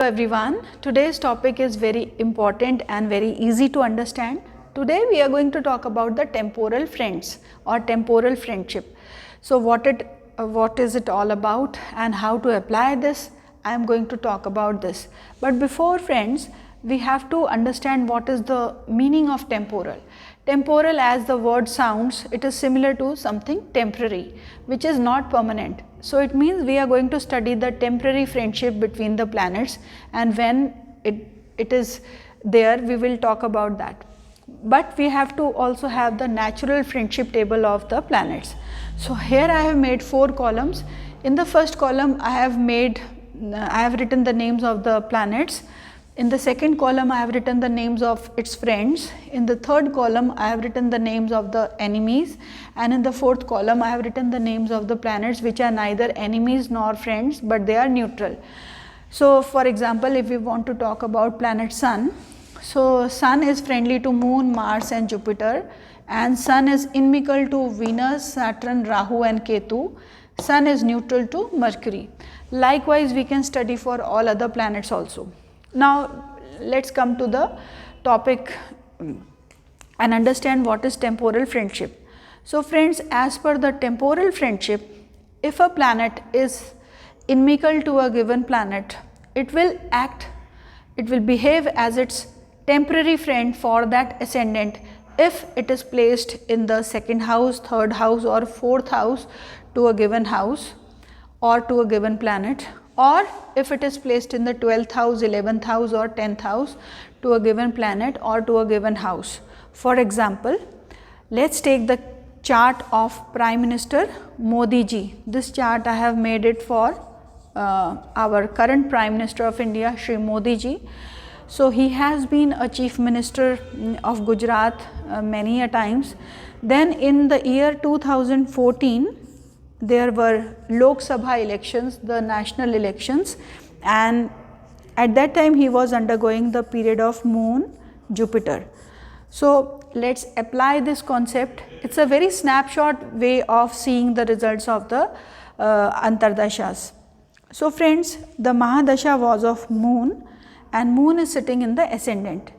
Hello everyone, today's topic is very important and very easy to understand. Today we are going to talk about the temporal friends or temporal friendship. So what is it all about and how to apply this? I am going to talk about this. But before friends, we have to understand what is the meaning of temporal. Temporal, as the word sounds, it is similar to something temporary, which is not permanent. So it means we are going to study the temporary friendship between the planets, and when it is there, we will talk about that. But we have to also have the natural friendship table of the planets. So here I have made 4 columns. In the first column I have written the names of the planets. In the second column I have written the names of its friends. In the third column I have written the names of the enemies, and in the fourth column I have written the names of the planets which are neither enemies nor friends, but they are neutral. So for example, if we want to talk about planet Sun, so Sun is friendly to Moon, Mars and Jupiter, and Sun is inimical to Venus, Saturn, Rahu and Ketu. Sun is neutral to Mercury. Likewise, we can study for all other planets also. Now let's come to the topic and understand what is temporal friendship. So friends, as per the temporal friendship, if a planet is inimical to a given planet, it will behave as its temporary friend for that ascendant if it is placed in the second house, third house or fourth house to a given house or to a given planet, or if it is placed in the 12th house, 11th house or 10th house to a given planet or to a given house. For example, let's take the chart of Prime Minister Modi ji. This chart I have made it for our current Prime Minister of India, Shri Modi ji. So he has been a Chief Minister of Gujarat many a times. Then in the year 2014, there were Lok Sabha elections, the national elections, and at that time he was undergoing the period of Moon, Jupiter. So let's apply this concept. It's a very snapshot way of seeing the results of the Antardashas. So friends, the Mahadasha was of Moon, and Moon is sitting in the ascendant.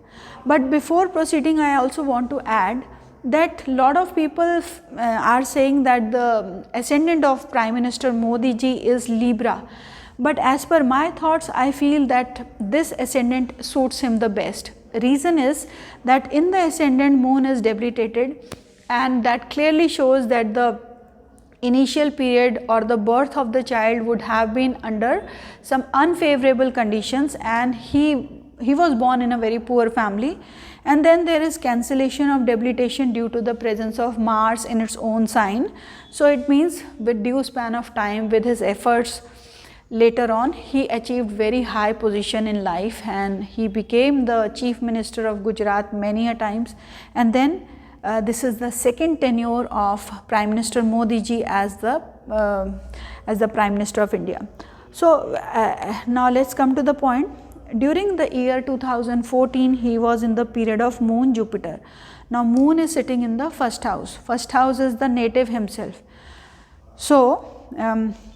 But before proceeding, I also want to add that lot of people are saying that the ascendant of Prime Minister Modi ji is Libra, but as per my thoughts, I feel that this ascendant suits him the best. Reason is that in the ascendant, Moon is debilitated, and that clearly shows that the initial period or the birth of the child would have been under some unfavorable conditions, and he was born in a very poor family. And then there is cancellation of debilitation due to the presence of Mars in its own sign. So it means with due span of time, with his efforts, later on he achieved very high position in life, and he became the Chief Minister of Gujarat many a times. And then this is the second tenure of Prime Minister Modi ji as the Prime Minister of India. So now let's come to the point. During the year 2014, he was in the period of Moon, Jupiter. Now Moon is sitting in the first house. First house is the native himself. So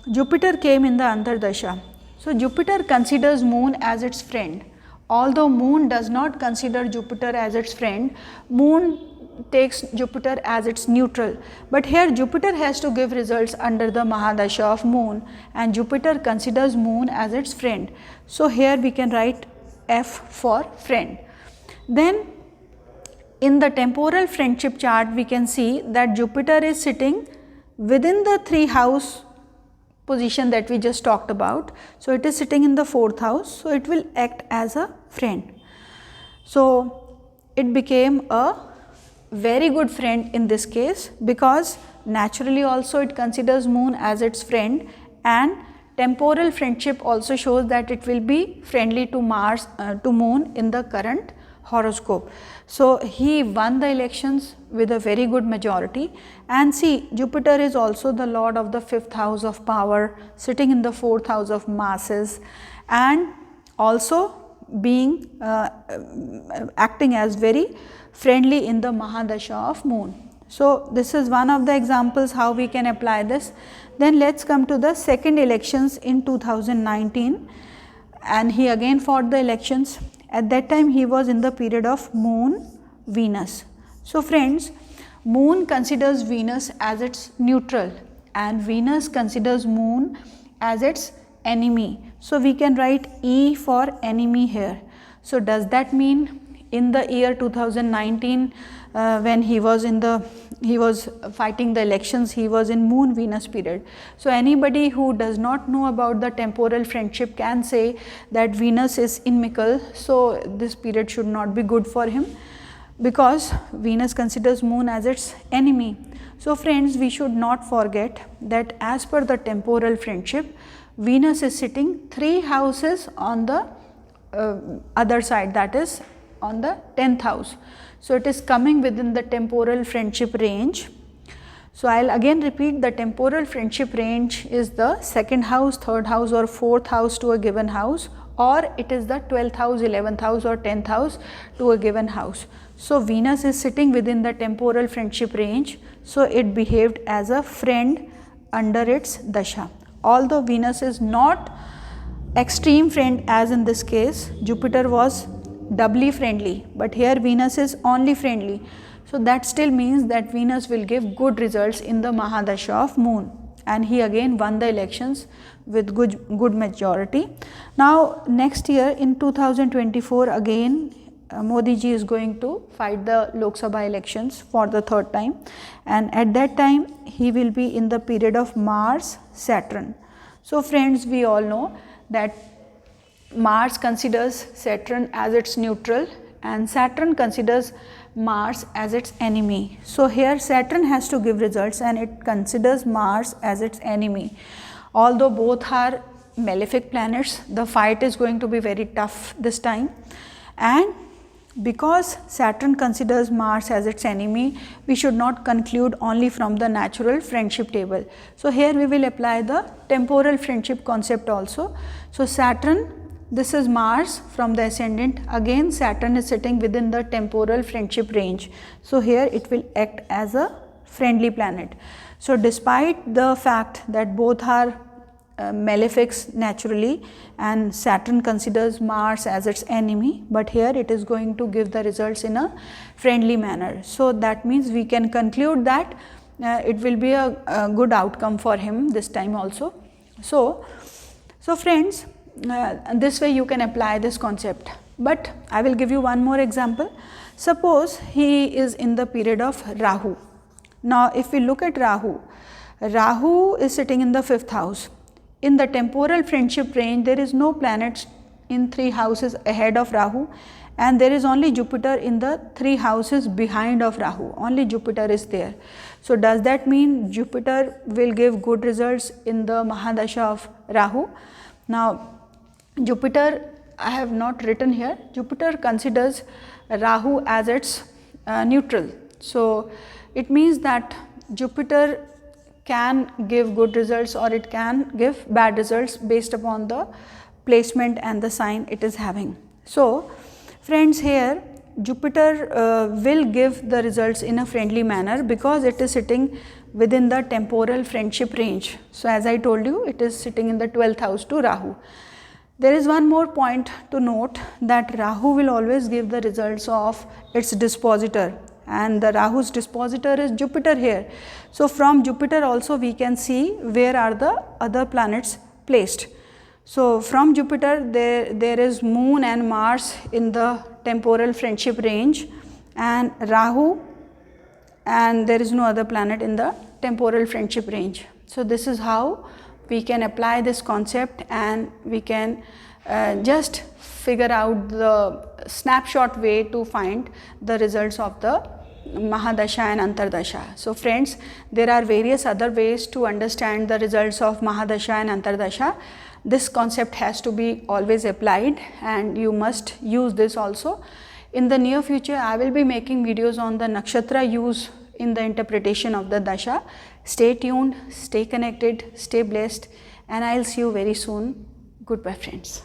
Jupiter came in the Antardasha. So Jupiter considers Moon as its friend. Although Moon does not consider Jupiter as its friend, Moon takes Jupiter as its neutral. But here Jupiter has to give results under the Mahadasha of Moon, and Jupiter considers Moon as its friend. So here we can write F for friend. Then in the temporal friendship chart, we can see that Jupiter is sitting within the 3 house position that we just talked about. So it is sitting in the 4th house, so it will act as a friend. So it became a very good friend in this case, because naturally also it considers Moon as its friend, and temporal friendship also shows that it will be friendly to Mars, to Moon in the current horoscope. So he won the elections with a very good majority. And see, Jupiter is also the lord of the 5th house of power, sitting in the 4th house of masses, and also being acting as very friendly in the Mahadasha of Moon. So this is one of the examples how we can apply this. Then let's come to the second elections in 2019. and he again fought the elections. At that time he was in the period of Moon Venus. So friends, Moon considers Venus as its neutral and Venus considers Moon as its enemy. So we can write E for enemy here. So does that mean in the year 2019 when he was fighting the elections, he was in Moon Venus period. So anybody who does not know about the temporal friendship can say that Venus is inimical, so this period should not be good for him because Venus considers Moon as its enemy. So friends, we should not forget that as per the temporal friendship, Venus is sitting 3 houses on the other side, that is on the 10th house. So it is coming within the temporal friendship range. So I will again repeat, the temporal friendship range is the 2nd house, 3rd house or 4th house to a given house, or it is the 12th house, 11th house or 10th house to a given house. So Venus is sitting within the temporal friendship range, so it behaved as a friend under its dasha. Although Venus is not extreme friend as in this case, Jupiter was doubly friendly, but here Venus is only friendly. So that still means that Venus will give good results in the Mahadasha of Moon, and he again won the elections with good majority. Now next year in 2024 again Modi ji is going to fight the Lok Sabha elections for the 3rd time, and at that time he will be in the period of Mars Saturn. So friends, we all know that Mars considers Saturn as its neutral and Saturn considers Mars as its enemy. So here Saturn has to give results and it considers Mars as its enemy. Although both are malefic planets, the fight is going to be very tough this time, and because Saturn considers Mars as its enemy, we should not conclude only from the natural friendship table. So here we will apply the temporal friendship concept also. So Saturn, this is Mars from the ascendant, again Saturn is sitting within the temporal friendship range. So here it will act as a friendly planet. So despite the fact that both are malefics naturally and Saturn considers Mars as its enemy, but here it is going to give the results in a friendly manner. So that means we can conclude that it will be a good outcome for him this time also. So friends, this way you can apply this concept, but I will give you one more example. Suppose he is in the period of Rahu. Now if we look at Rahu, Rahu is sitting in the 5th house. In the temporal friendship range, there is no planets in 3 houses ahead of Rahu, and there is only Jupiter in the 3 houses behind of Rahu. Only Jupiter is there. So does that mean Jupiter will give good results in the Mahadasha of Rahu? Now Jupiter, I have not written here, Jupiter considers Rahu as its neutral. So it means that Jupiter can give good results or it can give bad results based upon the placement and the sign it is having. So friends, here Jupiter will give the results in a friendly manner because it is sitting within the temporal friendship range. So as I told you, it is sitting in the 12th house to Rahu. There is one more point to note, that Rahu will always give the results of its dispositor, and the Rahu's dispositor is Jupiter here. So from Jupiter also we can see where are the other planets placed. So from Jupiter there is Moon and Mars in the temporal friendship range, and Rahu, and there is no other planet in the temporal friendship range. So this is how we can apply this concept, and we can just figure out the snapshot way to find the results of the Mahadasha and Antardasha. So friends, there are various other ways to understand the results of Mahadasha and Antardasha. This concept has to be always applied, and you must use this also. In the near future, I will be making videos on the nakshatra use in the interpretation of the dasha. Stay tuned, stay connected, stay blessed, and I will see you very soon. Goodbye friends.